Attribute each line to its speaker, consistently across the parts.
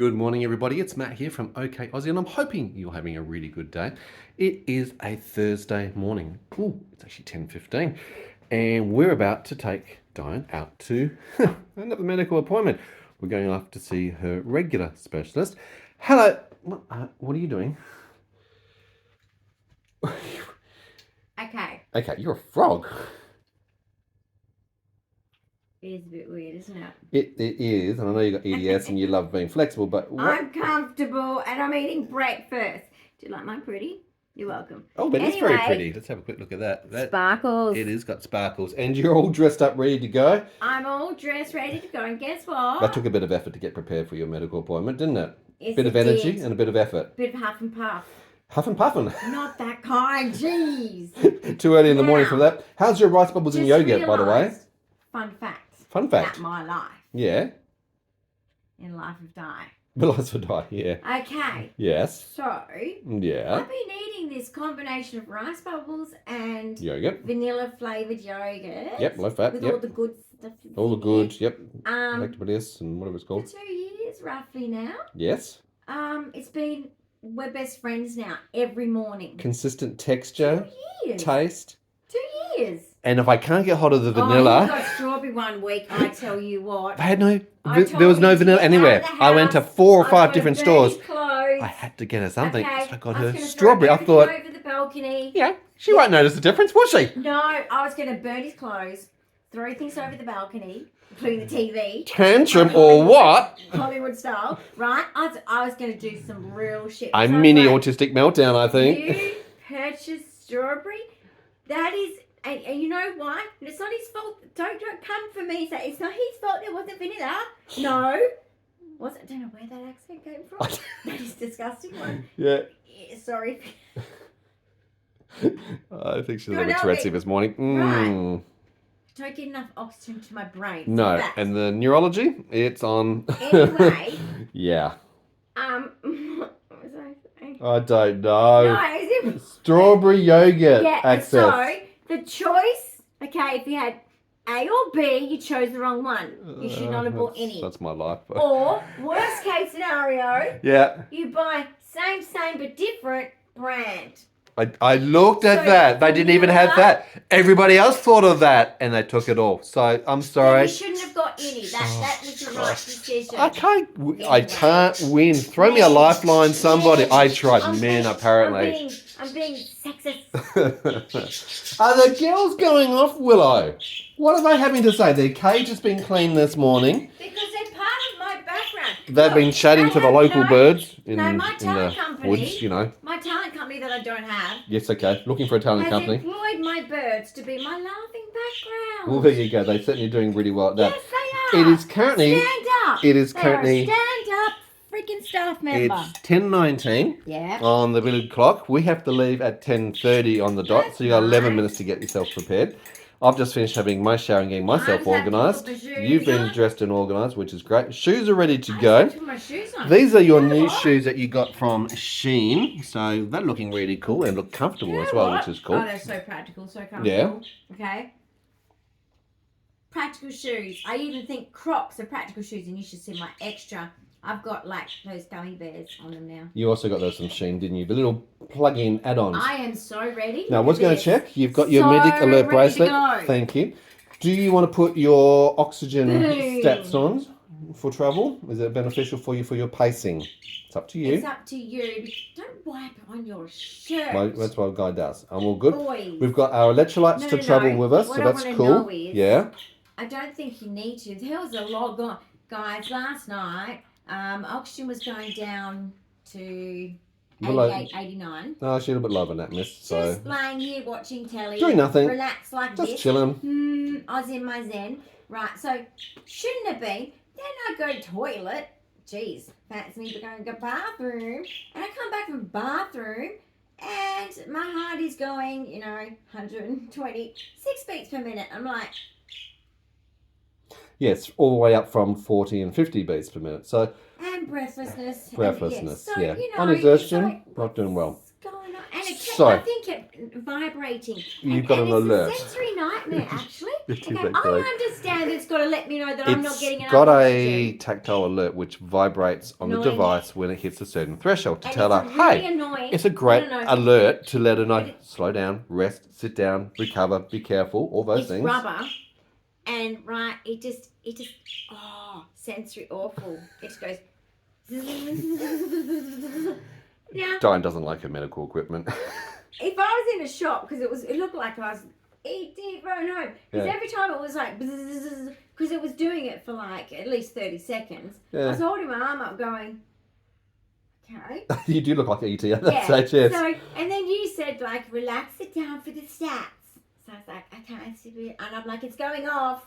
Speaker 1: Good morning, everybody. It's Matt here from Ok Aussie, and I'm hoping you're having a really good day. It is a Thursday morning. Ooh, it's actually 10:15, and we're about to take Dyan out to another medical appointment. We're going off to see her regular specialist. Hello. What are you doing?
Speaker 2: Okay.
Speaker 1: Okay, you're a frog.
Speaker 2: It is a bit weird, isn't it?
Speaker 1: It is, and I know you got EDS and you love being flexible, but what?
Speaker 2: I'm comfortable and I'm eating breakfast. Do you like my pretty? You're welcome.
Speaker 1: Oh, that is very pretty. Let's have a quick look at that.
Speaker 2: Sparkles.
Speaker 1: It has got sparkles, and you're all dressed up, ready to go.
Speaker 2: I'm all dressed, ready to go, and guess what?
Speaker 1: That took a bit of effort to get prepared for your medical appointment, didn't it?
Speaker 2: Yes,
Speaker 1: Bit of energy and a bit of effort.
Speaker 2: Bit of huff and puff.
Speaker 1: Huff and puffing.
Speaker 2: Not that kind, jeez.
Speaker 1: Too early in the morning for that. How's your rice bubbles and yogurt, by the way?
Speaker 2: Fun fact.
Speaker 1: Fun fact.
Speaker 2: About my life.
Speaker 1: Yeah.
Speaker 2: In life of Di.
Speaker 1: The life of Di, yeah.
Speaker 2: Okay.
Speaker 1: Yes.
Speaker 2: So.
Speaker 1: Yeah.
Speaker 2: I've been eating this combination of rice bubbles and
Speaker 1: yogurt.
Speaker 2: Vanilla flavoured yogurt.
Speaker 1: Yep, low fat.
Speaker 2: With
Speaker 1: Yep.
Speaker 2: all the good stuff.
Speaker 1: All the good, yep. Lactobacillus and whatever it's called.
Speaker 2: For 2 years, roughly now.
Speaker 1: Yes.
Speaker 2: We're best friends now, every morning.
Speaker 1: Consistent texture.
Speaker 2: 2 years.
Speaker 1: Taste.
Speaker 2: 2 years.
Speaker 1: And if I can't get hold of the vanilla...
Speaker 2: Oh, you got strawberry one week, I tell you what.
Speaker 1: I had no... There was no vanilla anywhere. I went to 4 or 5 different stores. I had to get her something, so I got her strawberry. I thought...
Speaker 2: over the balcony.
Speaker 1: Yeah, she won't notice the difference, will she?
Speaker 2: No, I was going to burn his clothes, throw things over the balcony, including the TV.
Speaker 1: Tantrum or what?
Speaker 2: Hollywood style, right? I was going to do some real shit.
Speaker 1: A mini autistic meltdown, I think.
Speaker 2: You purchased strawberry? That is... And you know why? It's not his fault. Don't come for me and say, it's not his fault there wasn't vanilla. No. I don't know where that accent came from. That is a disgusting one.
Speaker 1: Yeah.
Speaker 2: Sorry.
Speaker 1: I think she's a little bit Tourette'sy this morning.
Speaker 2: Right. Don't get enough oxygen to my brain.
Speaker 1: No. And the neurology, it's on.
Speaker 2: Anyway.
Speaker 1: Yeah.
Speaker 2: What was I saying?
Speaker 1: I don't know.
Speaker 2: No, is it?
Speaker 1: Strawberry yogurt access.
Speaker 2: So, the choice, okay, if you had A or B, you chose the wrong one. You should not have bought any.
Speaker 1: That's my life.
Speaker 2: Or, worst case scenario,
Speaker 1: yeah,
Speaker 2: you buy same but different brand.
Speaker 1: I looked at that. They didn't even have that. Everybody else thought of that, and they took it all. So, I'm sorry.
Speaker 2: You shouldn't have got any. That was the right decision.
Speaker 1: I can't win. Throw me a lifeline, somebody. I tried, apparently.
Speaker 2: I'm being sexist.
Speaker 1: Are the girls going off, Willow? What are they having to say? Their cage has been cleaned this morning.
Speaker 2: Because they're part of my background.
Speaker 1: They've been chatting to the local birds in the
Speaker 2: company,
Speaker 1: woods, you know.
Speaker 2: My talent company that I don't have.
Speaker 1: Yes, okay. Looking for a talent company.
Speaker 2: Has employed my birds to be my laughing background.
Speaker 1: Well, there you go. They're certainly doing really well at that.
Speaker 2: Yes, they are.
Speaker 1: It is currently...
Speaker 2: Stand up.
Speaker 1: It is
Speaker 2: They're
Speaker 1: currently...
Speaker 2: a stand-up freaking staff member.
Speaker 1: It's 10:19 on the village clock. We have to leave at 10:30 on the dot, so you got 11 minutes to get yourself prepared. I've just finished having my shower and getting myself organised. You've been dressed and organised, which is great. Shoes are ready to go. These are your new shoes that you got from Shein. So they're looking really cool and look comfortable as well, which is cool.
Speaker 2: Oh, they're so practical, so comfortable.
Speaker 1: Yeah.
Speaker 2: Okay. Practical shoes. I even think Crocs are practical shoes, and you should see my extra. I've got like those gummy bears on them now.
Speaker 1: You also got those from Shein, didn't you? The little plug-in add-ons.
Speaker 2: I am so ready.
Speaker 1: Now, I was going to check. You've got your medic alert bracelet. Thank you. Do you want to put your oxygen stats on for travel? Is it beneficial for you for your pacing? It's up to you.
Speaker 2: It's up to you. Don't wipe it on your shirt.
Speaker 1: Well, that's what a guy does. And we're good.
Speaker 2: Boys.
Speaker 1: We've got our electrolytes to travel with us, so that's cool. Yeah.
Speaker 2: I don't think you need to. There was a lot going. Guys, last night, oxygen was going down to 88, 89.
Speaker 1: No, she's a little bit lower than that, miss. So.
Speaker 2: Just laying here watching telly.
Speaker 1: Doing nothing.
Speaker 2: Relax like this.
Speaker 1: Just chilling.
Speaker 2: I was in my zen. Right, so shouldn't have been. Then I go to toilet. Jeez, fancy me to go and go bathroom. And I come back from bathroom and my heart is going, 126 beats per minute. I'm like...
Speaker 1: Yes, all the way up from 40 and 50 beats per minute. So
Speaker 2: and breathlessness.
Speaker 1: Breathlessness,
Speaker 2: So,
Speaker 1: yeah. On exertion, not doing well.
Speaker 2: What's going on? And it kept,
Speaker 1: So,
Speaker 2: I think it vibrating.
Speaker 1: You've got an alert.
Speaker 2: It's a sensory nightmare, actually.
Speaker 1: It is
Speaker 2: Okay,
Speaker 1: actually.
Speaker 2: I understand it's got to let me know that I'm not
Speaker 1: It's
Speaker 2: getting enough
Speaker 1: got a
Speaker 2: oxygen.
Speaker 1: tactile alert which vibrates on the
Speaker 2: Annoying.
Speaker 1: device when it hits a certain threshold to
Speaker 2: And
Speaker 1: tell her,
Speaker 2: it's really
Speaker 1: hey,
Speaker 2: annoying.
Speaker 1: it's a great
Speaker 2: No.
Speaker 1: alert to let her know, slow down, rest, sit down, recover, be careful, all those things.
Speaker 2: It's rubber, and it just, sensory awful. It just goes. Now,
Speaker 1: Dyan doesn't like her medical equipment.
Speaker 2: if I was in a shop, because it looked like I was eating right home, because every time it was like, because it was doing it for like at least 30 seconds. I was holding my arm up going, okay.
Speaker 1: You do look like E.T. at that stage, yes.
Speaker 2: So, and then you said like, relax it down for the stats. So I was like, okay, and I'm like, it's going off.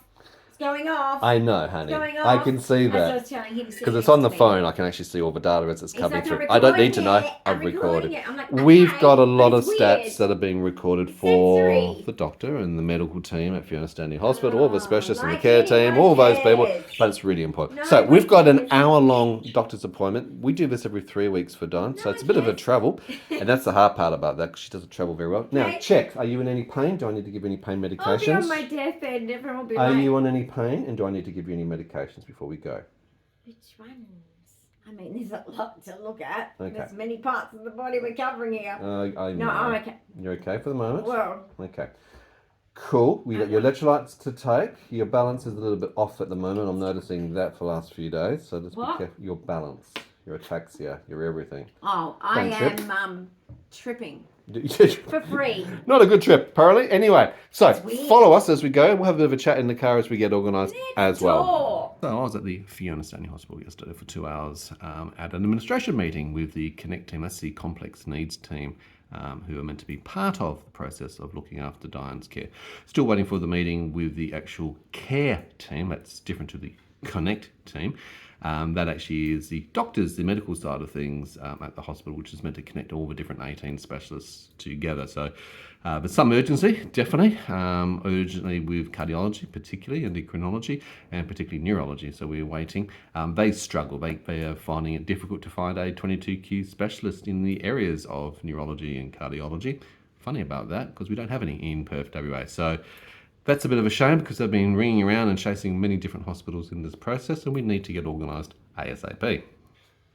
Speaker 2: It's going off.
Speaker 1: I know, honey.
Speaker 2: It's going off.
Speaker 1: I can see
Speaker 2: As I
Speaker 1: that.
Speaker 2: was telling him,
Speaker 1: Because it's on the phone, I can actually see all the data as it's coming
Speaker 2: like,
Speaker 1: through. I don't need to know.
Speaker 2: I'm
Speaker 1: I've recorded.
Speaker 2: it. I'm like,
Speaker 1: We've got a lot
Speaker 2: but
Speaker 1: of
Speaker 2: it's
Speaker 1: stats
Speaker 2: weird.
Speaker 1: that are being recorded for
Speaker 2: Sensory.
Speaker 1: the doctor and the medical team at Fiona Stanley Hospital, all the specialists and the
Speaker 2: like
Speaker 1: care team,
Speaker 2: anyone
Speaker 1: all those people.
Speaker 2: cares.
Speaker 1: But it's really important.
Speaker 2: No
Speaker 1: So
Speaker 2: one
Speaker 1: we've got an
Speaker 2: cares.
Speaker 1: hour-long doctor's appointment. We do this every 3 weeks for Dawn, so
Speaker 2: No
Speaker 1: it's a
Speaker 2: one
Speaker 1: bit of a
Speaker 2: cares.
Speaker 1: travel. And that's the hard part about that, because she doesn't travel very well. Now,
Speaker 2: Okay.
Speaker 1: check. Are you in any pain? Do I need to give you any pain medications?
Speaker 2: I'll be on my deathbed and everyone will be
Speaker 1: Are
Speaker 2: like,
Speaker 1: you on any pain? And do I need to give you any medications before we go?
Speaker 2: which ones? I mean, there's a lot to look at.
Speaker 1: Okay.
Speaker 2: There's many parts of the body we're covering here.
Speaker 1: I know.
Speaker 2: No, I'm okay.
Speaker 1: You're okay for the moment?
Speaker 2: Well,
Speaker 1: Okay. Cool. We got your electrolytes to take. Your balance is a little bit off at the moment. I'm noticing that for the last few days. So just be
Speaker 2: What?
Speaker 1: careful. Your balance, your ataxia, your everything.
Speaker 2: oh, I
Speaker 1: Don't trip.
Speaker 2: am tripping
Speaker 1: Not
Speaker 2: for free.
Speaker 1: a good trip, apparently. Anyway, so
Speaker 2: It's weird.
Speaker 1: follow us as we go. We'll have a bit of a chat in the car as we get organised as well.
Speaker 2: Talk.
Speaker 1: So I was at the Fiona Stanley Hospital yesterday for 2 hours at an administration meeting with the Connect team. That's the complex needs team who are meant to be part of the process of looking after Dyan's care. Still waiting for the meeting with the actual care team. That's different to the Connect team. That actually is the doctors, the medical side of things at the hospital, which is meant to connect all the different 18 specialists together. So there's some urgency, definitely. Urgently with cardiology, particularly endocrinology, and particularly neurology. So we're waiting. They struggle. They are finding it difficult to find a 22Q specialist in the areas of neurology and cardiology. Funny about that, because we don't have any in Perth, WA. So that's a bit of a shame, because they've been ringing around and chasing many different hospitals in this process, and we need to get organised ASAP.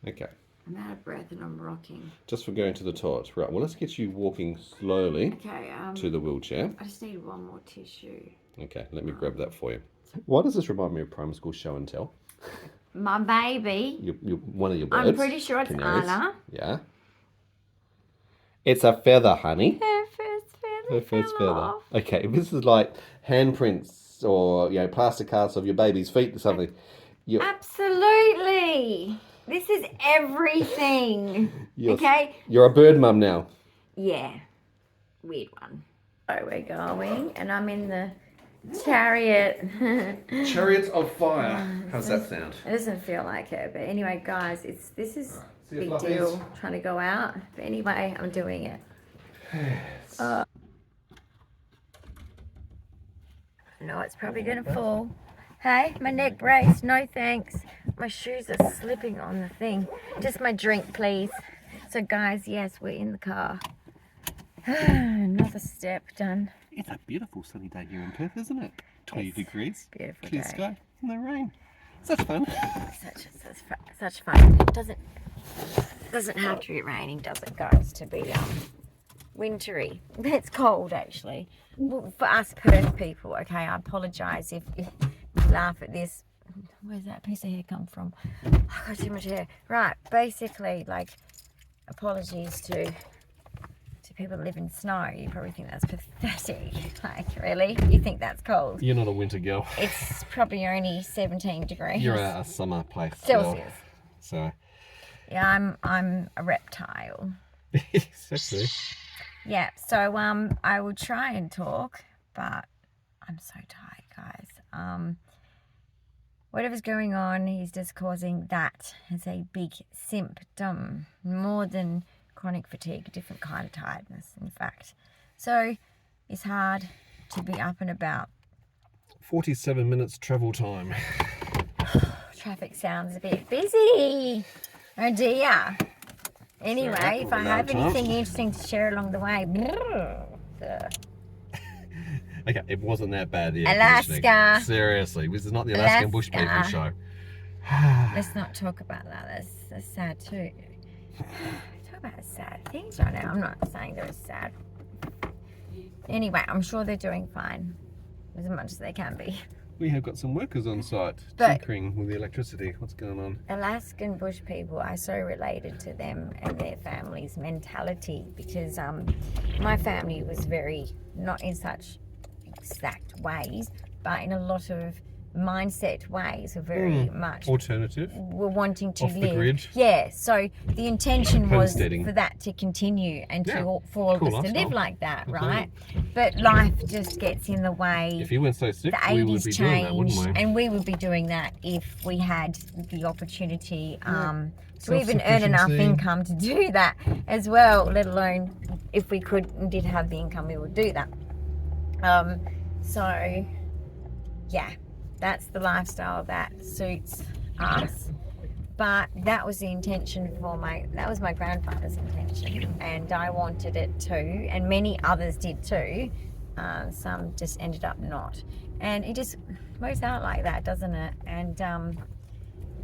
Speaker 1: Okay.
Speaker 2: I'm out of breath and I'm rocking.
Speaker 1: Just for going to the toilet. Right, well, let's get you walking slowly
Speaker 2: Okay,
Speaker 1: to the wheelchair.
Speaker 2: I just need one more tissue.
Speaker 1: Okay, let me grab that for you. Why does this remind me of primary school show and tell?
Speaker 2: My baby.
Speaker 1: One of your birds.
Speaker 2: I'm pretty sure it's
Speaker 1: canaries.
Speaker 2: Anna.
Speaker 1: Yeah. It's a feather, honey.
Speaker 2: Her first feather.
Speaker 1: Her first
Speaker 2: fell
Speaker 1: feather.
Speaker 2: off.
Speaker 1: Okay, this is like handprints or plaster casts of your baby's feet or something.
Speaker 2: Absolutely. This is everything. Okay?
Speaker 1: You're a bird mum now.
Speaker 2: Yeah. Weird one. So we're going, and I'm in the chariot.
Speaker 1: Chariots of Fire. How's that sound?
Speaker 2: It doesn't feel like it, but anyway, guys, this is
Speaker 1: See you,
Speaker 2: big
Speaker 1: fluffies.
Speaker 2: deal. Trying to go out, but anyway, I'm doing it. No, it's probably gonna fall. Hey, my neck brace, no thanks. My shoes are slipping on the thing. Just my drink, please. So guys, yes, we're in the car. Another step done.
Speaker 1: It's a beautiful sunny day here in Perth, isn't it? 20 degrees.
Speaker 2: Beautiful
Speaker 1: Clear
Speaker 2: day.
Speaker 1: sky. No rain. Such fun.
Speaker 2: Such fun. It doesn't have to be raining, does it, guys, to be wintry. It's cold, actually. Well, for us Perth people, okay, I apologise if you laugh at this. Where's that piece of hair come from? I've got too much hair. Right, basically, like, apologies to people that live in snow. You probably think that's pathetic. Like, really? You think that's cold?
Speaker 1: You're not a winter girl.
Speaker 2: It's probably only 17 degrees.
Speaker 1: You're a summer place.
Speaker 2: Celsius.
Speaker 1: So.
Speaker 2: Yeah, I'm a reptile.
Speaker 1: Exactly.
Speaker 2: Yeah, so I will try and talk, but I'm so tired, guys. Whatever's going on is just causing that as a big symptom, more than chronic fatigue, a different kind of tiredness, in fact. So it's hard to be up and about.
Speaker 1: 47 minutes travel time.
Speaker 2: Traffic sounds a bit busy. Oh dear. Anyway, if I have anything interesting to share along the way.
Speaker 1: Okay, it wasn't that bad. The
Speaker 2: Alaska.
Speaker 1: Seriously, this is not the Alaskan bush people show.
Speaker 2: Let's not talk about that. That's sad too. Talk about sad things right now. I'm not saying they're sad. Anyway, I'm sure they're doing fine, as much as they can be.
Speaker 1: We have got some workers on site tinkering with the electricity. What's going on?
Speaker 2: Alaskan bush people are so related to them and their families' mentality, because my family was very, not in such exact ways, but in a lot of mindset ways, are very much
Speaker 1: alternative.
Speaker 2: We're wanting to
Speaker 1: off
Speaker 2: live.
Speaker 1: The grid.
Speaker 2: Yeah, so the intention was for that to continue and for all of us to live like that, right? But life just gets in the way.
Speaker 1: If you weren't so sick,
Speaker 2: we
Speaker 1: would be doing that, wouldn't we?
Speaker 2: And we would be doing that if we had the opportunity to even earn enough income to do that as well, let alone if we could and did have the income, we would do that. So, yeah. That's the lifestyle that suits us. But that was the intention that was my grandfather's intention. And I wanted it too. And many others did too. Some just ended up not. And it just works out like that, doesn't it? And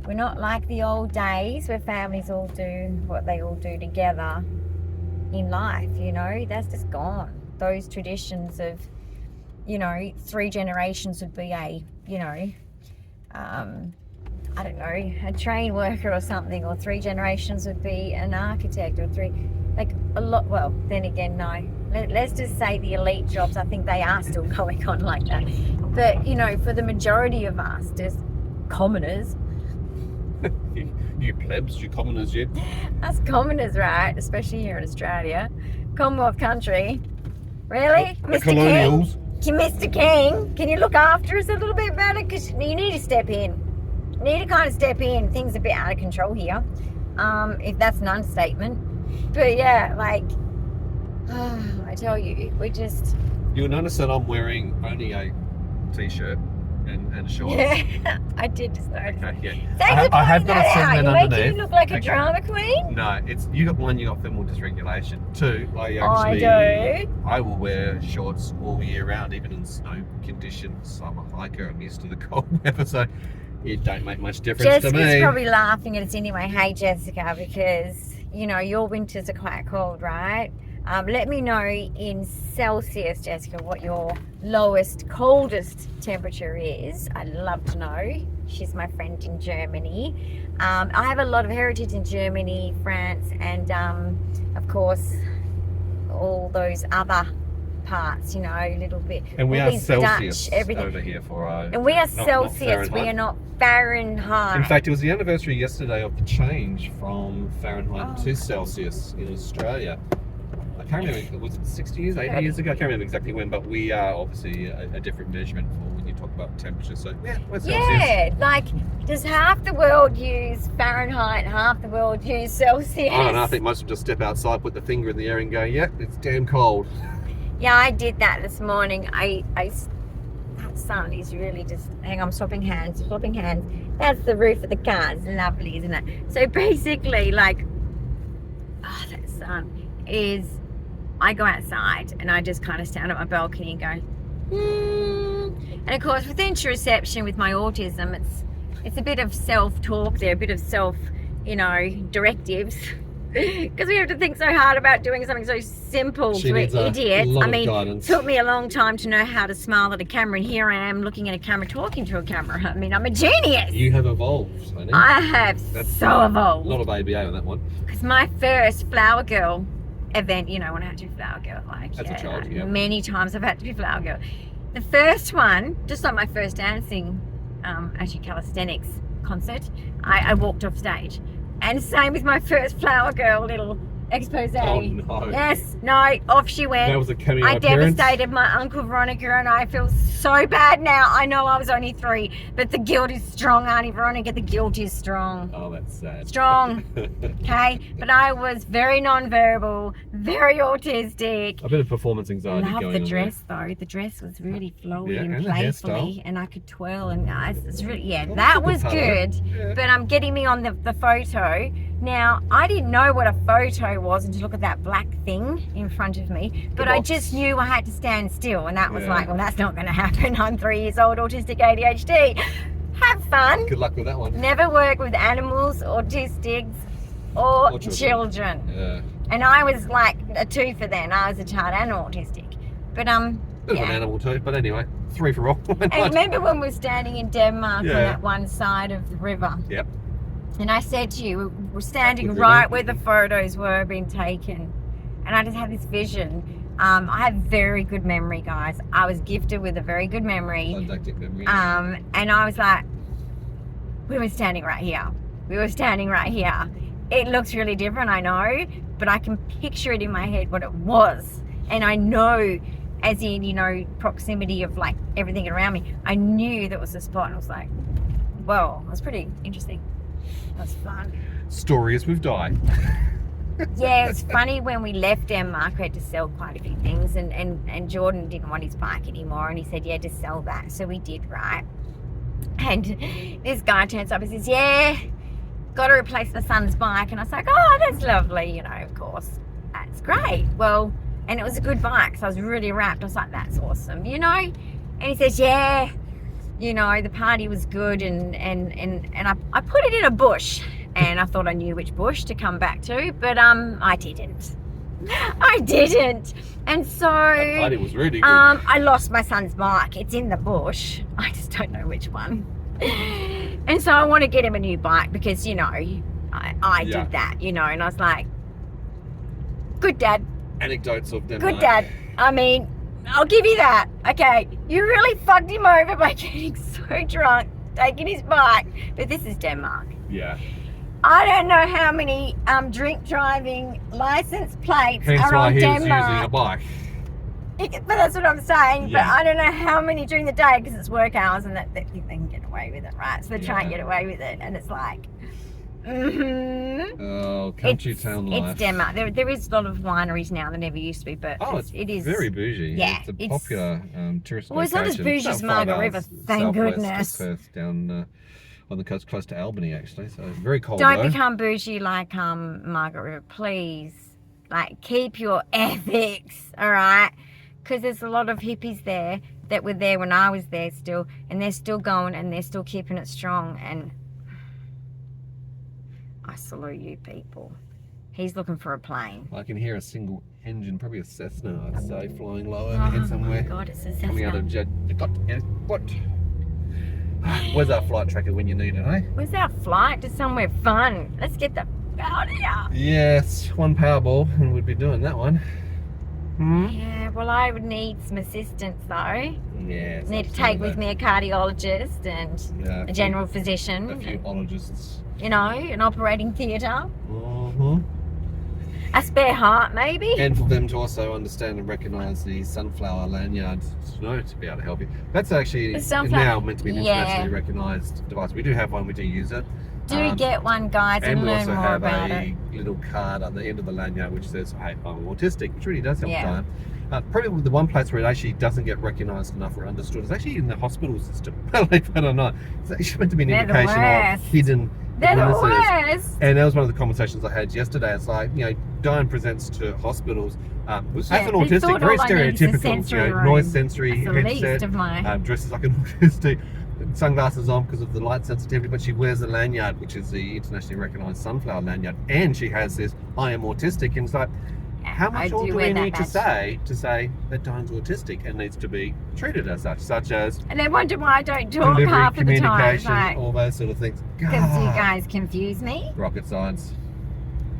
Speaker 2: we're not like the old days where families all do what they all do together in life, you know? That's just gone. Those traditions of, you know, 3 generations would be I don't know, a train worker or something, or 3 generations would be an architect, or well, then again, no. Let's just say the elite jobs, I think they are still going on like that. But, you know, for the majority of us, just commoners.
Speaker 1: You plebs, you commoners, you.
Speaker 2: Us commoners, right? Especially here in Australia. Commonwealth country. Really?
Speaker 1: The colonials.
Speaker 2: Mr. King, can you look after us a little bit better? Because you need to step in. You need to kind of step in. Things are a bit out of control here, if that's an understatement. But yeah, like, I tell you, we just...
Speaker 1: You'll notice that I'm wearing only a t-shirt and shorts.
Speaker 2: Yeah, I did just notice.
Speaker 1: Okay, yeah.
Speaker 2: Thanks for
Speaker 1: I have got a
Speaker 2: out.
Speaker 1: segment
Speaker 2: You
Speaker 1: underneath.
Speaker 2: make you look like a drama queen.
Speaker 1: No, it's you got thermal dysregulation. 2, I will wear shorts all year round, even in snow conditions. I'm a hiker. I'm used to the cold weather, so it don't make much difference to me.
Speaker 2: Jessica's probably laughing at us anyway. Hey, Jessica, because you know your winters are quite cold, right? Let me know in Celsius, Jessica, what your lowest, coldest temperature is. I'd love to know. She's my friend in Germany. I have a lot of heritage in Germany, France, and of course, all those other parts, you know, a little bit.
Speaker 1: And we are Celsius
Speaker 2: Dutch, everything.
Speaker 1: Over here for
Speaker 2: and we are Celsius, we are not Fahrenheit.
Speaker 1: In fact, it was the anniversary yesterday of the change from Fahrenheit to Celsius in Australia. I can't remember, was it 60 years, 80 years ago? I can't remember exactly when, but we are obviously a different measurement for when you talk about temperature. So, yeah, we're Celsius.
Speaker 2: Yeah, like, does half the world use Fahrenheit, half the world use Celsius?
Speaker 1: I don't know, I think most of them just step outside, put the finger in the air and go, yeah, it's damn cold.
Speaker 2: Yeah, I did that this morning. That sun is really just, hang on, I'm swapping hands. That's the roof of the car. It's lovely, isn't it? So basically, like, that sun is, I go outside and I just kind of stand at my balcony and go, And of course, with interoception, with my autism, it's a bit of self-talk there, a bit of self, you know, directives. Because we have to think so hard about doing something so simple to idiots. I mean, it took me a long time to know how to smile at a camera, and here I am looking at a camera, talking to a camera. I mean, I'm a genius.
Speaker 1: You have evolved, honey.
Speaker 2: I have so evolved.
Speaker 1: A lot of ABA on that one.
Speaker 2: Because my first Flower Girl event, you know, when I had to be Flower Girl, like,
Speaker 1: as a child, yeah.
Speaker 2: Many times I've had to be Flower Girl. The first one, just like my first dancing, actually calisthenics concert, I walked off stage. And same with my first Flower Girl little expose.
Speaker 1: Oh no.
Speaker 2: Yes, no, off she went.
Speaker 1: That was a cameo
Speaker 2: appearance. Devastated my Uncle Veronica, and I feel so bad now. I know I was only 3, but the guilt is strong, Auntie Veronica. The guilt is strong.
Speaker 1: Oh, that's sad.
Speaker 2: Strong. Okay, but I was very non-verbal, very autistic.
Speaker 1: A bit of performance anxiety going on.
Speaker 2: Love the dress though. The dress was really flowy and playfully, and I could twirl, and it's really, that was good. Yeah. But getting me on the photo. Now, I didn't know what a photo was and to look at that black thing in front of me, but I just knew I had to stand still, and that was like, well, that's not going to happen. I'm 3 years old, autistic, ADHD. Have fun.
Speaker 1: Good luck with that one.
Speaker 2: Never work with animals, autistics, or children.
Speaker 1: Yeah.
Speaker 2: And I was like a twofer then. I was a child and autistic. But
Speaker 1: Bit of an animal too, but anyway, 3 for all.
Speaker 2: And remember when we were standing in Denmark on that one side of the river?
Speaker 1: Yep.
Speaker 2: And I said to you, we're standing right where the photos were being taken. And I just had this vision. I have very good memory, guys. I was gifted with a very good memory.
Speaker 1: Didactic memory.
Speaker 2: And I was like, we were standing right here. We were standing right here. It looks really different, I know, but I can picture it in my head what it was. And I know, as in, you know, proximity of like everything around me, I knew that was the spot. And I was like, well, that's pretty interesting. That's fun.
Speaker 1: Story as we've died.
Speaker 2: Yeah, it's funny when we left Denmark, we had to sell quite a few things, and Jordan didn't want his bike anymore, and he said, yeah, just sell that. So we did, right? And this guy turns up and says, yeah, got to replace my son's bike. And I was like, oh, that's lovely, you know, of course. That's great. Well, and it was a good bike, so I was really wrapped. I was like, that's awesome, you know? And he says, yeah, you know, the party was good, and I put it in a bush, and I thought I knew which bush to come back to, but I didn't. I didn't. And so
Speaker 1: The party was really good.
Speaker 2: I lost my son's bike. It's in the bush. I just don't know which one. And so I want to get him a new bike because, you know, I did that, you know, and I was like, good dad.
Speaker 1: Anecdotes of Denmark.
Speaker 2: Good dad. I mean, I'll give you that. Okay, you really fucked him over by getting so drunk, taking his bike. But this is Denmark.
Speaker 1: Yeah.
Speaker 2: I don't know how many drink driving license plates
Speaker 1: Hence
Speaker 2: are
Speaker 1: why
Speaker 2: on
Speaker 1: he was
Speaker 2: Denmark.
Speaker 1: using a bike.
Speaker 2: But that's what I'm saying.
Speaker 1: Yeah.
Speaker 2: But I don't know how many during the day because it's work hours and that they think they can get away with it, right? So they try and get away with it, and it's like,
Speaker 1: Oh, country town life.
Speaker 2: It's Denmark. There is a lot of wineries now that never used to be, but it is
Speaker 1: very bougie.
Speaker 2: Yeah,
Speaker 1: it's a popular tourist
Speaker 2: well, it's not as bougie as Margaret River, thank goodness.
Speaker 1: Perth, down on the coast, close to Albany, actually. So very cold.
Speaker 2: Don't become bougie like Margaret River, please. Like, keep your ethics, all right? Because there's a lot of hippies there that were there when I was there still, and they're still going and they're still keeping it strong. And I salute you people. He's looking for a plane.
Speaker 1: I can hear a single engine, probably a Cessna, I'd say, flying low overhead somewhere.
Speaker 2: Oh my God, it's a Cessna.
Speaker 1: Coming out of jet. What? Where's our flight tracker when you need it, eh?
Speaker 2: Where's our flight to somewhere fun? Let's get the out of here.
Speaker 1: Yes, one Powerball, and we'd be doing that one.
Speaker 2: Yeah, well, I would need some assistance though.
Speaker 1: Yes.
Speaker 2: Need to take with me a cardiologist and a general physician.
Speaker 1: A few ologists.
Speaker 2: You know, an operating theatre.
Speaker 1: Mm-hmm.
Speaker 2: A spare heart, maybe.
Speaker 1: And for them to also understand and recognise the sunflower lanyard, to be able to help you. That's actually now meant to be an internationally recognised device. We do have one, we do use it.
Speaker 2: Do get one, guys, and learn more about it.
Speaker 1: And we also have a little card at the end of the lanyard which says, hey, I'm autistic, which really does help time. Probably the one place where it actually doesn't get recognised enough or understood is actually in the hospital system. Believe it or not. It's actually meant to be an indication of hidden illnesses. And that was one of the conversations I had yesterday. It's like, you know, Dyan presents to hospitals as an autistic, very stereotypical, you know, noise sensory headset, dresses like an autistic, sunglasses on because of the light sensitivity, but she wears a lanyard, which is the internationally recognised sunflower lanyard, and she has this, I am autistic, and it's like, how much more do we need to say that Dyan's autistic and needs to be treated as such as... And
Speaker 2: they wonder why I don't talk half of the time.
Speaker 1: Like, all those sort of things.
Speaker 2: Because you guys confuse me.
Speaker 1: Rocket science.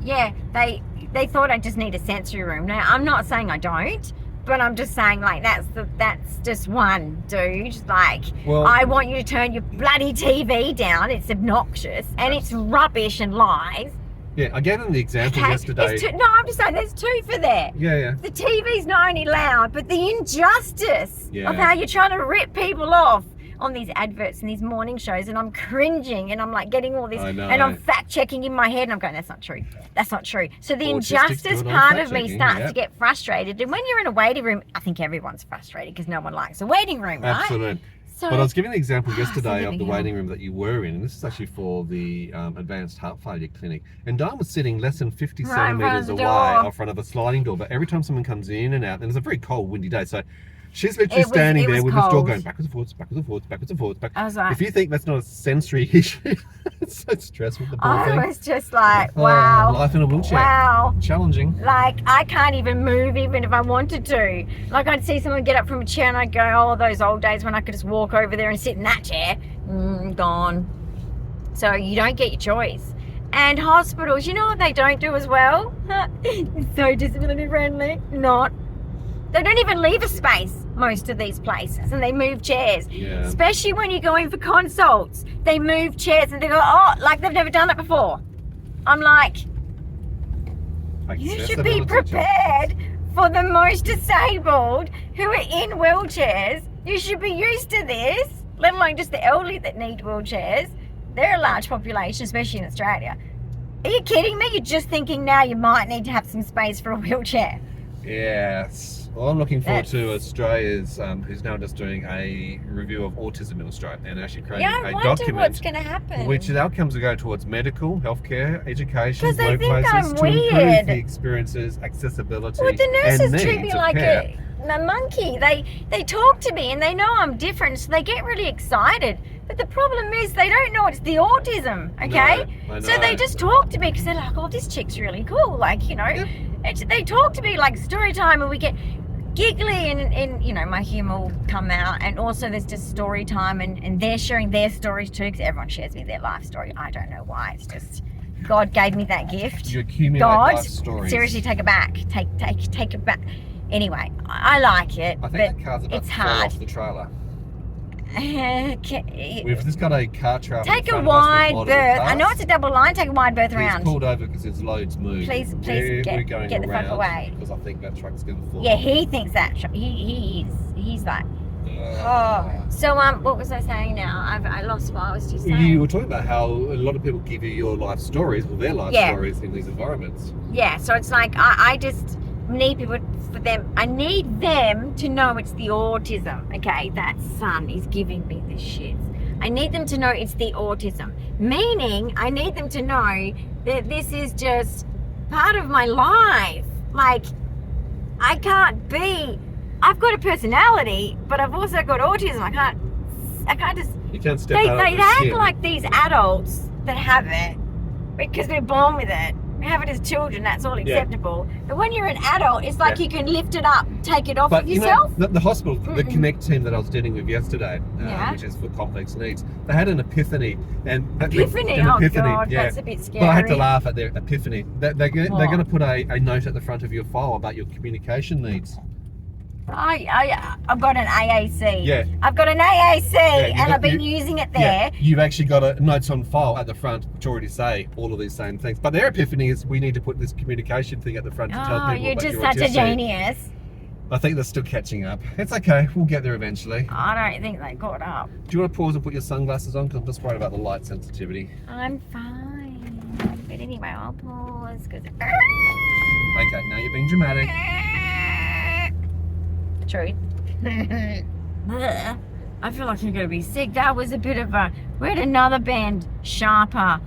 Speaker 2: Yeah, they thought I just need a sensory room. Now, I'm not saying I don't, but I'm just saying, like, that's just one, dude. Like, well, I want you to turn your bloody TV down. It's obnoxious, and it's rubbish and lies.
Speaker 1: Yeah, I gave them the example yesterday.
Speaker 2: No, I'm just saying there's two for there.
Speaker 1: Yeah.
Speaker 2: The TV's not only loud, but the injustice of how you're trying to rip people off on these adverts and these morning shows, and I'm cringing, and I'm like getting all this, and I'm fact checking in my head, and I'm going, that's not true. That's not true. So the injustice part of me starts to get frustrated, and when you're in a waiting room, I think everyone's frustrated because no one likes a waiting room, right?
Speaker 1: Absolutely.
Speaker 2: So,
Speaker 1: but I was giving the example yesterday
Speaker 2: so
Speaker 1: of the waiting room that you were in, and this is actually for the advanced heart failure clinic. And Dyan was sitting less than 50 centimetres away in front of a sliding door. But every time someone comes in and out, and it's a very cold, windy day, so she's literally standing there with this door going backwards and forwards, backwards and forwards, backwards and forwards. I was like, if you think that's not a sensory issue, it's so stressful. The poor thing.
Speaker 2: I was just like, wow.
Speaker 1: Life in a wheelchair.
Speaker 2: Wow.
Speaker 1: Challenging.
Speaker 2: Like, I can't even move even if I wanted to. Like, I'd see someone get up from a chair and I'd go, oh, those old days when I could just walk over there and sit in that chair. Gone. So you don't get your choice. And hospitals, you know what they don't do as well? It's so disability friendly. Not. They don't even leave a space, most of these places, and they move chairs. Yeah. Especially when you go in for consults. They move chairs and they go, oh, like they've never done it before. I'm like you should be prepared for the most disabled who are in wheelchairs. You should be used to this, let alone just the elderly that need wheelchairs. They're a large population, especially in Australia. Are you kidding me? You're just thinking now you might need to have some space for a wheelchair.
Speaker 1: Yes. Well, I'm looking forward to Australia's, who's now just doing a review of autism in Australia and actually creating a document.
Speaker 2: What's going to happen.
Speaker 1: Which the outcomes are going towards medical, healthcare, education,
Speaker 2: because they think I'm
Speaker 1: to
Speaker 2: weird.
Speaker 1: Improve the experiences, accessibility,
Speaker 2: well, the nurses treat me like
Speaker 1: a
Speaker 2: monkey. They talk to me and they know I'm different, so they get really excited. But the problem is they don't know it's the autism, okay?
Speaker 1: No, I know.
Speaker 2: So they just talk to me because they're like, oh, this chick's really cool. Like, you know, they talk to me like story time and we get giggly and you know, my humour will come out. And also there's just story time and they're sharing their stories too because everyone shares me their life story. I don't know why. It's just God gave me that gift.
Speaker 1: You accumulate life stories.
Speaker 2: Seriously, take it back. Take it back. Anyway, I like it,
Speaker 1: I think that car's about
Speaker 2: it's
Speaker 1: to fall
Speaker 2: hard.
Speaker 1: off the trailer.
Speaker 2: We've
Speaker 1: just got a car trailer.
Speaker 2: Take a wide berth. I know it's a double line. Take a wide berth around.
Speaker 1: He's pulled over because there's loads moved.
Speaker 2: Please
Speaker 1: we're
Speaker 2: get the fuck away.
Speaker 1: Because I think that truck's going to fall.
Speaker 2: Yeah, he thinks that. He's like. So what was I saying now? I lost what I was just saying.
Speaker 1: You were talking about how a lot of people give you your life stories, or their life stories in these environments.
Speaker 2: Yeah, so it's like I just need people I need them to know it's the autism, okay? That son is giving me this shit. I need them to know it's the autism. Meaning, I need them to know that this is just part of my life. Like, I've got a personality, but I've also got autism. I can't just...
Speaker 1: You can't step out
Speaker 2: They act like these adults that have it because we're born with it. We have it as children, that's all acceptable. Yeah. But when you're an adult, it's like you can lift it up, take it off of yourself.
Speaker 1: You know, the hospital, the Connect team that I was dealing with yesterday, which is for complex needs, they had an epiphany.
Speaker 2: Epiphany? Oh God, that's a bit scary.
Speaker 1: But I had to laugh at their epiphany. They're going to put a note at the front of your file about your communication needs.
Speaker 2: I've got an AAC.
Speaker 1: Yeah.
Speaker 2: I've got an AAC and I've been using it there.
Speaker 1: Yeah, you've actually got a notes on file at the front which already say all of these same things. But their epiphany is we need to put this communication thing at the front to tell people
Speaker 2: you're
Speaker 1: about
Speaker 2: just
Speaker 1: your
Speaker 2: such
Speaker 1: autistic.
Speaker 2: a genius.
Speaker 1: I think they're still catching up. It's okay, we'll get there eventually.
Speaker 2: I don't think they caught up.
Speaker 1: Do you want to pause and put your sunglasses on? Because I'm just worried about the light sensitivity.
Speaker 2: I'm fine. But anyway, I'll pause because...
Speaker 1: Okay, now you're being dramatic.
Speaker 2: True. I feel like I'm going to be sick. That was a bit of a... We had another band, Sharper.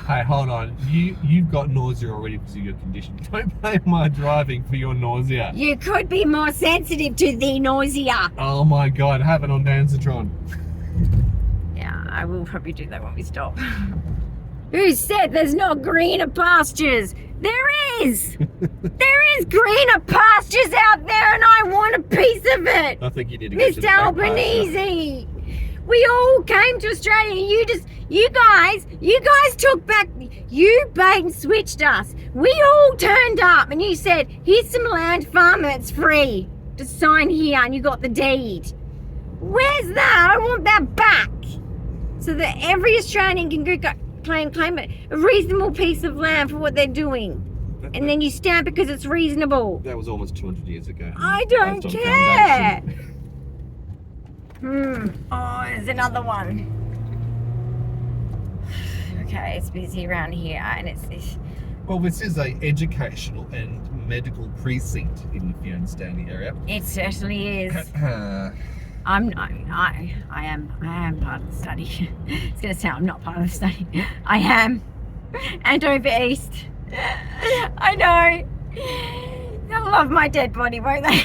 Speaker 1: Hey, hold on. You've got nausea already because of your condition. Don't blame my driving for your nausea.
Speaker 2: You could be more sensitive to the nausea.
Speaker 1: Oh my God, have it on Danzatron.
Speaker 2: Yeah, I will probably do that when we stop. Who said there's no greener pastures? There is! There is greener pastures out there and I want a piece of it!
Speaker 1: I think you need to get to
Speaker 2: Mr. Albanese! We all came to Australia. You guys took back, you bait and switched us. We all turned up and you said, here's some land farmer, it's free. Just sign here and you got the deed. Where's that? I want that back. So that every Australian can go claim it, a reasonable piece of land for what they're doing. And then you stamp it because it's reasonable.
Speaker 1: That was almost 200 years ago.
Speaker 2: I don't care. Oh, there's another one. Okay, it's busy around here and it's...
Speaker 1: Well, this is a educational and medical precinct, if you understand the area.
Speaker 2: It certainly is. I am part of the study. It's going to sound I'm not part of the study. I am. And over east. I know. They'll love my dead body, won't they?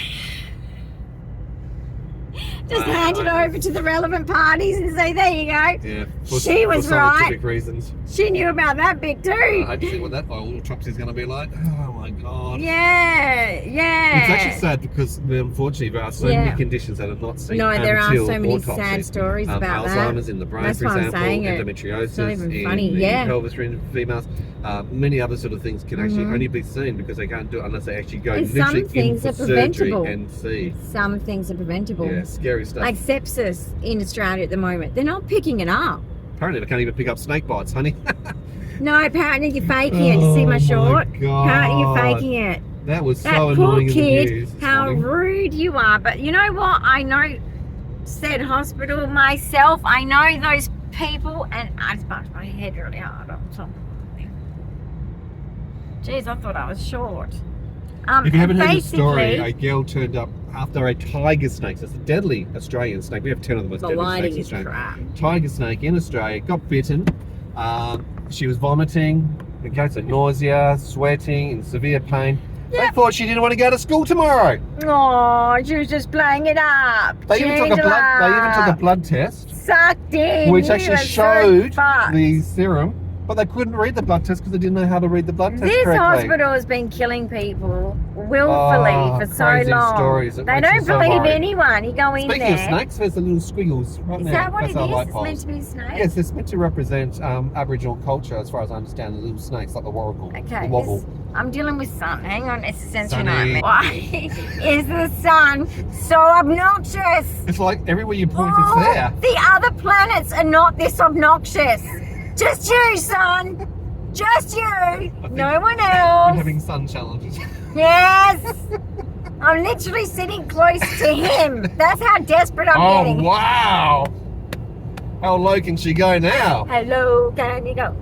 Speaker 2: Just hand it over to the relevant parties and say, there you go.
Speaker 1: Yeah.
Speaker 2: She was right.
Speaker 1: Scientific reasons.
Speaker 2: She knew about that bit too.
Speaker 1: I hope to see what that little Tropsy is going to be like. Oh my God.
Speaker 2: Yeah.
Speaker 1: It's actually sad because unfortunately there are so many conditions that are not seen.
Speaker 2: No, there are so many
Speaker 1: autopsy.
Speaker 2: sad stories about
Speaker 1: Alzheimer's
Speaker 2: that.
Speaker 1: in the brain,
Speaker 2: That's
Speaker 1: for
Speaker 2: why I'm
Speaker 1: example,
Speaker 2: saying it.
Speaker 1: endometriosis
Speaker 2: It's not even
Speaker 1: in
Speaker 2: funny.
Speaker 1: the pelvis in females. Many other sort of things can actually only be seen because they can't do it unless they actually go
Speaker 2: And
Speaker 1: literally
Speaker 2: some things
Speaker 1: in
Speaker 2: are
Speaker 1: for surgery
Speaker 2: preventable.
Speaker 1: and see.
Speaker 2: Some things are preventable.
Speaker 1: Yeah, scary stuff.
Speaker 2: Like sepsis in Australia at the moment. They're not picking it up.
Speaker 1: Apparently they can't even pick up snake bites, honey.
Speaker 2: No, apparently you're faking it. You see my short?
Speaker 1: God.
Speaker 2: Apparently you're faking it.
Speaker 1: That was
Speaker 2: That
Speaker 1: so
Speaker 2: poor
Speaker 1: annoying in the
Speaker 2: kid,
Speaker 1: news this
Speaker 2: how
Speaker 1: morning.
Speaker 2: rude you are. But you know what? I know said hospital myself. I know those people, and I just bumped my head really hard on something. Jeez, I thought I was short.
Speaker 1: If you haven't heard the story,
Speaker 2: basically-
Speaker 1: a girl turned up after a tiger snake. So it's a deadly Australian snake. We have 10 of the most deadly snakes in
Speaker 2: is
Speaker 1: Australia.
Speaker 2: crap.
Speaker 1: Tiger snake in Australia, got bitten. She was vomiting, okay, so nausea, sweating, in severe pain. They
Speaker 2: Yep.
Speaker 1: thought she didn't want to go to school tomorrow.
Speaker 2: Oh, she was just playing it up.
Speaker 1: They even took a blood test,
Speaker 2: Sucked in.
Speaker 1: which
Speaker 2: You
Speaker 1: actually
Speaker 2: were so
Speaker 1: showed
Speaker 2: fucked.
Speaker 1: the serum, but they couldn't read the blood test because they didn't know how to read the blood test
Speaker 2: This
Speaker 1: correctly.
Speaker 2: hospital has been killing people willfully
Speaker 1: Oh,
Speaker 2: for so
Speaker 1: crazy
Speaker 2: long.
Speaker 1: stories. It
Speaker 2: They
Speaker 1: makes me
Speaker 2: don't
Speaker 1: so
Speaker 2: believe
Speaker 1: worried.
Speaker 2: anyone. You go in
Speaker 1: Speaking
Speaker 2: there.
Speaker 1: of snakes, there's the little squiggles right
Speaker 2: Is
Speaker 1: now.
Speaker 2: that what
Speaker 1: That's
Speaker 2: it
Speaker 1: our
Speaker 2: is?
Speaker 1: light
Speaker 2: It's
Speaker 1: poles.
Speaker 2: meant to be snakes?
Speaker 1: Yes, it's meant to represent Aboriginal culture, as far as I understand, the little snakes like the warrigal,
Speaker 2: Okay,
Speaker 1: the wobble.
Speaker 2: I'm dealing with sun. Hang on, it's a sensory
Speaker 1: Sunny.
Speaker 2: nightmare. Why is the sun so obnoxious?
Speaker 1: It's like everywhere you point,
Speaker 2: Oh,
Speaker 1: it's there.
Speaker 2: the other planets are not this obnoxious. Just you, son. Just you. No one
Speaker 1: You're
Speaker 2: else.
Speaker 1: having sun challenges.
Speaker 2: Yes. I'm literally sitting close to him. That's how desperate I'm getting.
Speaker 1: Wow! How low can she go now?
Speaker 2: Hello, can you go?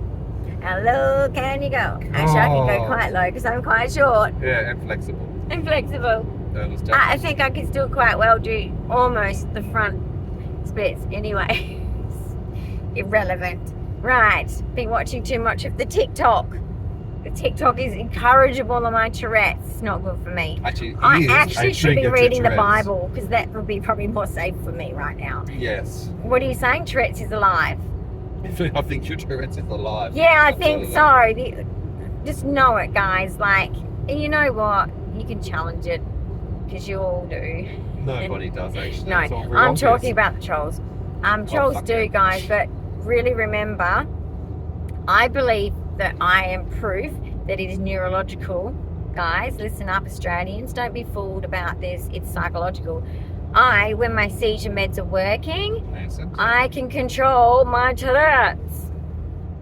Speaker 2: Hello, can you go? Actually, I can go
Speaker 1: Oh.
Speaker 2: quite low because I'm quite short
Speaker 1: Yeah, and flexible.
Speaker 2: and flexible.
Speaker 1: Ernest
Speaker 2: I
Speaker 1: Jacobs.
Speaker 2: think I can still quite well do almost the front splits anyway. Irrelevant. Right, been watching too much of the TikTok. The TikTok is incorrigible on my Tourette's. It's not good for me.
Speaker 1: Actually,
Speaker 2: I
Speaker 1: he is
Speaker 2: actually
Speaker 1: a
Speaker 2: should be
Speaker 1: trigger to
Speaker 2: reading the
Speaker 1: Tourette's.
Speaker 2: Bible because that would be probably more safe for me right now.
Speaker 1: Yes.
Speaker 2: What are you saying? Tourette's is alive.
Speaker 1: I think your Tourette's is alive.
Speaker 2: Yeah, I think so. Just know it, guys. Like, you know what? You can challenge it because you all do.
Speaker 1: Nobody does, actually.
Speaker 2: No,
Speaker 1: It's all very
Speaker 2: I'm
Speaker 1: obvious.
Speaker 2: talking about the trolls. Trolls
Speaker 1: fuck
Speaker 2: do,
Speaker 1: yeah.
Speaker 2: guys, but really remember, I believe that I am proof that it is neurological. Guys, listen up, Australians. Don't be fooled about this. It's psychological. When my seizure meds are working,
Speaker 1: Yes, that's
Speaker 2: I can control my Tourette's.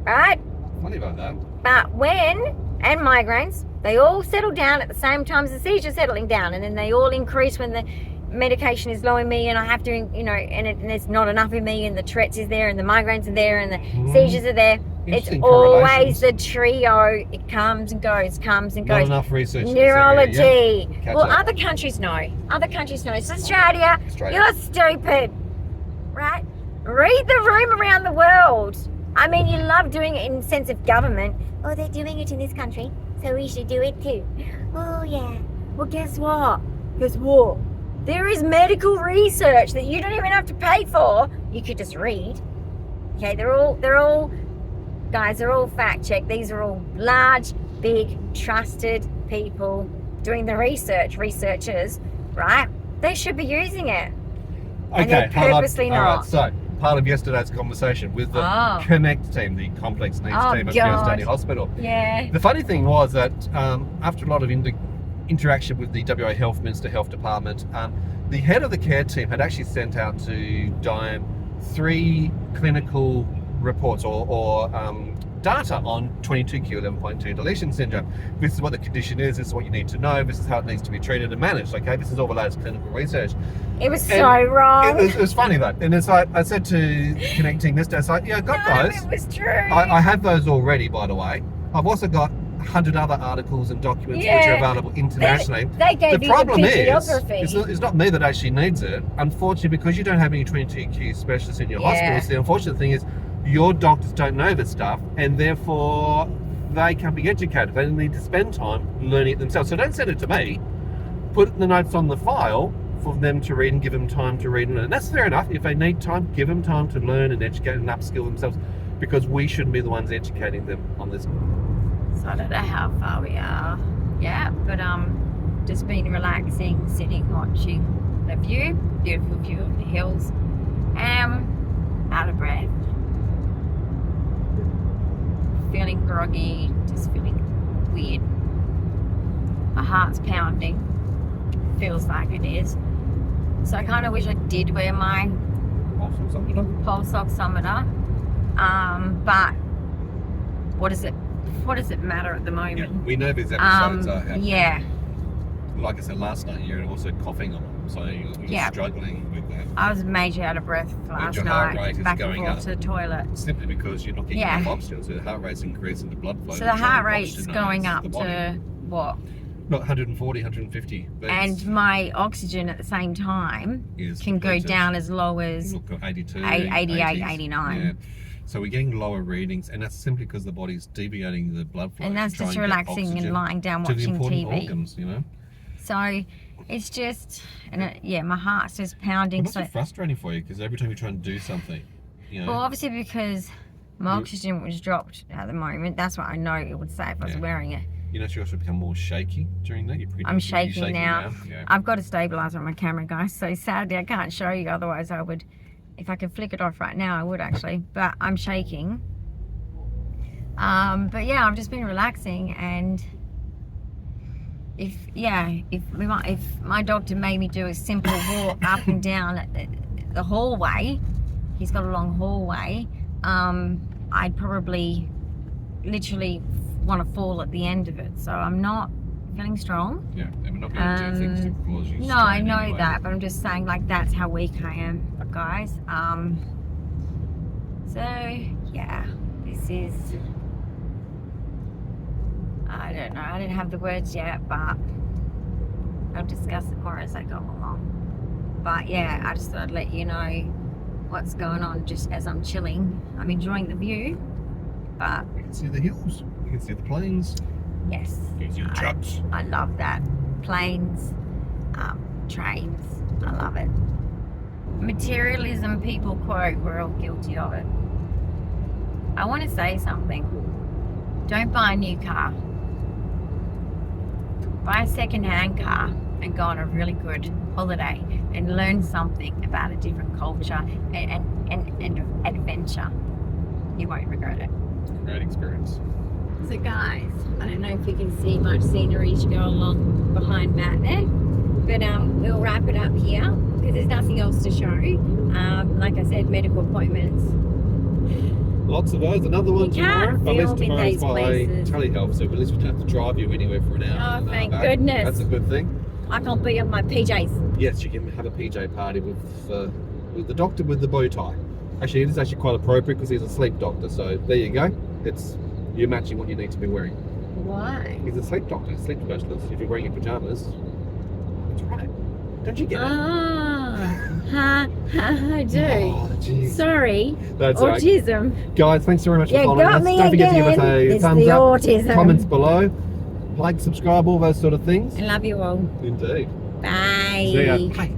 Speaker 2: Right?
Speaker 1: funny about that.
Speaker 2: But and migraines, they all settle down at the same time as the seizure settling down, and then they all increase when the medication is low in me and I have to, and there's not enough in me, and the Tourette's is there, and the migraines are there, and the seizures are there. It's
Speaker 1: Interesting
Speaker 2: always
Speaker 1: correlations.
Speaker 2: the trio. It comes and goes, comes and
Speaker 1: Not
Speaker 2: goes.
Speaker 1: enough research. in this area,
Speaker 2: Neurology.
Speaker 1: yeah. Catch
Speaker 2: Well,
Speaker 1: up.
Speaker 2: other countries know. Other countries know. It's Australia.
Speaker 1: Australia.
Speaker 2: You're stupid. Right? Read the room around the world. I mean, you love doing it in the sense of government. Oh, they're doing it in this country, so we should do it too. Oh, yeah. Well, guess what? Guess what? There is medical research that you don't even have to pay for. You could just read. Okay, they're all, guys, they're all fact-checked. These are all large, big, trusted people doing the researchers, right? They should be using it. And they're purposely
Speaker 1: all right,
Speaker 2: not.
Speaker 1: so part of yesterday's conversation with the
Speaker 2: Oh.
Speaker 1: Connect team, the complex needs
Speaker 2: Oh,
Speaker 1: team at
Speaker 2: God.
Speaker 1: Stanley Hospital.
Speaker 2: Yeah.
Speaker 1: The funny thing was that after a lot of interaction with the WA Health Minister Health Department, the head of the care team had actually sent out to Dyan 3 clinical reports or data on 22q11.2 deletion syndrome. This is what the condition is, this is what you need to know, this is how it needs to be treated and managed, okay? This is all the latest clinical research.
Speaker 2: It was
Speaker 1: And
Speaker 2: so wrong.
Speaker 1: It was funny though, and it's like, I said to Connecting this day, it's like, yeah, I got
Speaker 2: No,
Speaker 1: those.
Speaker 2: it was true.
Speaker 1: I have those already, by the way. I've also got 100 other articles and documents which
Speaker 2: Yeah.
Speaker 1: are available internationally.
Speaker 2: They gave
Speaker 1: The
Speaker 2: you
Speaker 1: problem
Speaker 2: the
Speaker 1: is,
Speaker 2: physiography.
Speaker 1: it's not me that actually needs it. Unfortunately, because you don't have any 22Q specialists in your
Speaker 2: Yeah.
Speaker 1: hospitals, the unfortunate thing is your doctors don't know this stuff, and therefore they can't be educated. They need to spend time learning it themselves. So don't send it to me. Put the notes on the file for them to read and give them time to read and learn. And that's fair enough. If they need time, give them time to learn and educate and upskill themselves, because we shouldn't be the ones educating them on this.
Speaker 2: So I don't know how far we are. Yeah, but just been relaxing, sitting, watching the view, beautiful view of the hills. Out of breath. Feeling groggy, just feeling weird. My heart's pounding. Feels like it is. So I kind of wish I did wear my pulse oximeter. But what does it matter at the moment?
Speaker 1: Yeah, we know these episodes are happening.
Speaker 2: Yeah.
Speaker 1: Like I said last night, you're also coughing on them, so you're struggling with that.
Speaker 2: I was major out of breath last
Speaker 1: your heart rate
Speaker 2: night,
Speaker 1: is
Speaker 2: back and
Speaker 1: going
Speaker 2: forth
Speaker 1: up.
Speaker 2: to the toilet.
Speaker 1: Simply because you're not getting
Speaker 2: Yeah.
Speaker 1: enough oxygen, so the heart rate's increasing, the blood flow.
Speaker 2: So the heart rate's going up to what?
Speaker 1: Not 140, 150 beats.
Speaker 2: And my oxygen at the same time can go down as low as
Speaker 1: 82,
Speaker 2: 88,
Speaker 1: 80s.
Speaker 2: 89.
Speaker 1: Yeah. So we're getting lower readings, and that's simply because the body's deviating the blood flow.
Speaker 2: And that's
Speaker 1: to try
Speaker 2: just
Speaker 1: and get
Speaker 2: relaxing and
Speaker 1: oxygen
Speaker 2: lying down
Speaker 1: to the
Speaker 2: watching
Speaker 1: important
Speaker 2: TV.
Speaker 1: organs, you know.
Speaker 2: So it's just, my heart's just pounding.
Speaker 1: It must be frustrating for you, because every time you try and do something, you know.
Speaker 2: Well, obviously because my oxygen was dropped at the moment. That's what I know it would say if I was wearing it.
Speaker 1: You know, you also become more shaky during that.
Speaker 2: I'm shaking now.
Speaker 1: Yeah.
Speaker 2: I've got a stabilizer on my camera, guys, so sadly I can't show you. Otherwise I would, if I could flick it off right now, I would actually. But I'm shaking. But yeah, I've just been relaxing, and if my doctor made me do a simple walk up and down the hallway, he's got a long hallway, I'd probably literally want to fall at the end of it. So I'm not feeling strong.
Speaker 1: Yeah, and we're not going to do things to cause you
Speaker 2: No, I
Speaker 1: strain
Speaker 2: know
Speaker 1: anyway.
Speaker 2: that, but I'm just saying, like, that's how weak I am, guys. So yeah, this is, I don't know, I don't have the words yet, but I'll discuss it more as I go along. But yeah, I just thought I'd let you know what's going on just as I'm chilling. I'm enjoying the view, but
Speaker 1: You can see the hills, you can see the plains,
Speaker 2: yes,
Speaker 1: you can see the trucks.
Speaker 2: I love that. Planes, trains, I love it. Materialism people quote, we're all guilty of it. I want to say something. Don't buy a new car. Buy a second-hand car and go on a really good holiday and learn something about a different culture and adventure. You won't regret it.
Speaker 1: Great experience.
Speaker 2: So guys, I don't know if you can see much scenery as you go along behind Matt there, but we'll wrap it up here because there's nothing else to show. Like I said, medical appointments.
Speaker 1: Lots of those. Another one tomorrow.
Speaker 2: can't
Speaker 1: But at least
Speaker 2: film in
Speaker 1: tomorrow's
Speaker 2: these
Speaker 1: by
Speaker 2: places.
Speaker 1: telehealth, so at least we don't have to drive you anywhere for an hour.
Speaker 2: Oh, thank
Speaker 1: back.
Speaker 2: goodness.
Speaker 1: That's a good thing.
Speaker 2: I can't be on my PJs.
Speaker 1: Yes, you can have a PJ party with the doctor with the bow tie. Actually, it is actually quite appropriate because he's a sleep doctor. So there you go. You're matching what you need to be wearing.
Speaker 2: Why?
Speaker 1: He's a sleep doctor, sleep specialist. If you're wearing your pajamas, that's right. Don't you get it?
Speaker 2: I do.
Speaker 1: Oh, geez.
Speaker 2: Sorry.
Speaker 1: That's right.
Speaker 2: Autism.
Speaker 1: Guys, thanks very much for
Speaker 2: You
Speaker 1: following
Speaker 2: got
Speaker 1: us.
Speaker 2: me
Speaker 1: Don't forget to give us
Speaker 2: again.
Speaker 1: a
Speaker 2: It's
Speaker 1: thumbs
Speaker 2: the
Speaker 1: up,
Speaker 2: autism.
Speaker 1: comments below, like, subscribe, all those sort of things.
Speaker 2: I love you all.
Speaker 1: Indeed.
Speaker 2: Bye.
Speaker 1: See ya. Bye.